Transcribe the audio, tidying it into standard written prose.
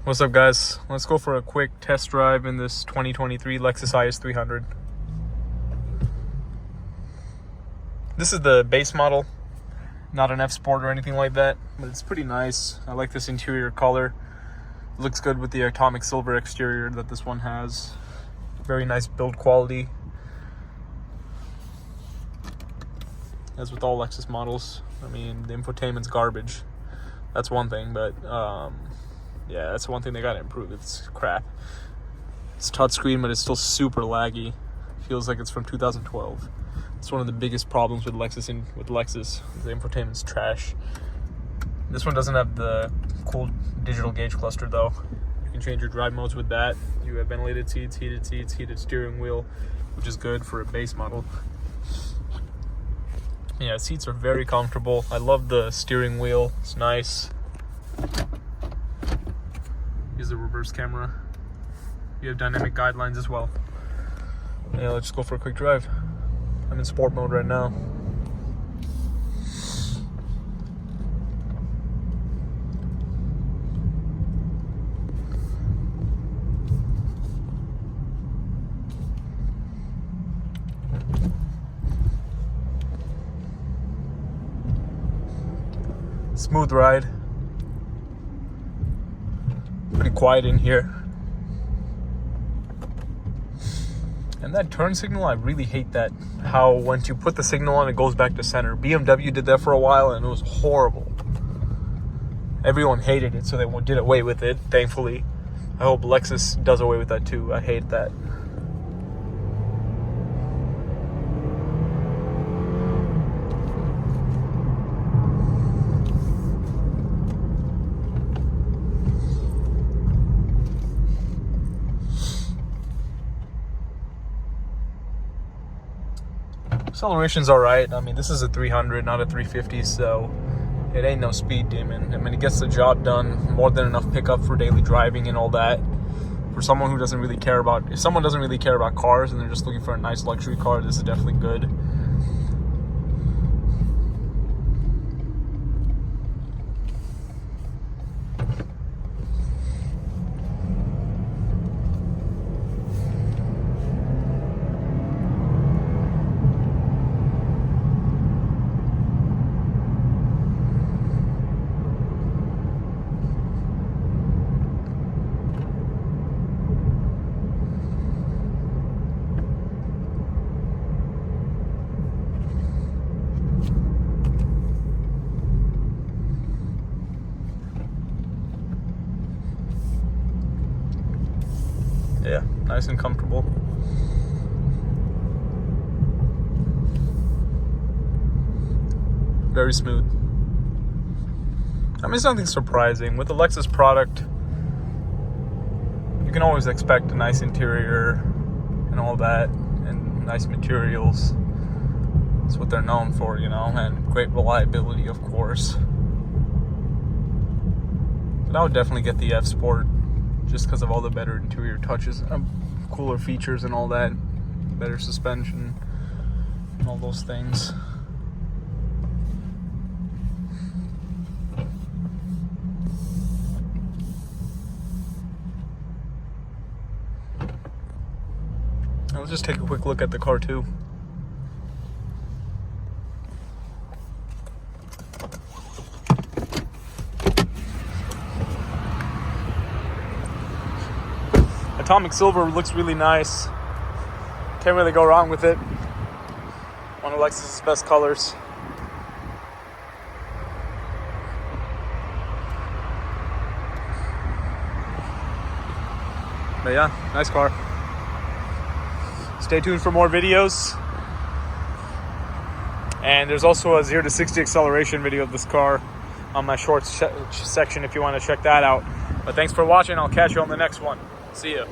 What's up, guys? Let's go for a quick test drive in this 2023 Lexus IS300. This is the base model, not an F Sport or anything like that, but it's pretty nice. I like this interior color. It looks good with the atomic silver exterior that this one has. Very nice build quality. As with all Lexus models, I mean, the infotainment's garbage. That's one thing, but yeah, that's one thing they gotta improve. It's crap. It's touchscreen, but it's still super laggy. Feels like it's from 2012. It's one of the biggest problems with Lexus. The infotainment's trash. This one doesn't have the cool digital gauge cluster though. You can change your drive modes with that. You have ventilated seats, heated steering wheel, which is good for a base model. Yeah, seats are very comfortable. I love the steering wheel. It's nice. Here's the reverse camera. You have dynamic guidelines as well. Yeah, let's just go for a quick drive. I'm in sport mode right now. Smooth ride. Pretty quiet in here. And that turn signal, I really hate that. How once you put the signal on, it goes back to center. BMW did that for a while and it was horrible. Everyone hated it, so they did away with it, thankfully. I hope Lexus does away with that too. I hate that. Acceleration's alright. I mean, this is a 300, not a 350, so it ain't no speed demon. I mean, it gets the job done. More than enough pickup for daily driving and all that. For someone who doesn't really care about, if someone doesn't really care about cars and they're just looking for a nice luxury car, this is definitely good. Yeah, nice and comfortable. Very smooth. I mean, it's nothing surprising. With the Lexus product, you can always expect a nice interior and all that, and nice materials. That's what they're known for, you know, and great reliability, of course. But I would definitely get the F Sport, just because of all the better interior touches, cooler features and all that, better suspension, and all those things. Let's just take a quick look at the car too. Atomic silver looks really nice. Can't really go wrong with it. One of Lexus's best colors. But yeah, nice car. Stay tuned for more videos. And there's also a 0 to 60 acceleration video of this car on my shorts section if you want to check that out. But thanks for watching. I'll catch you on the next one. See ya.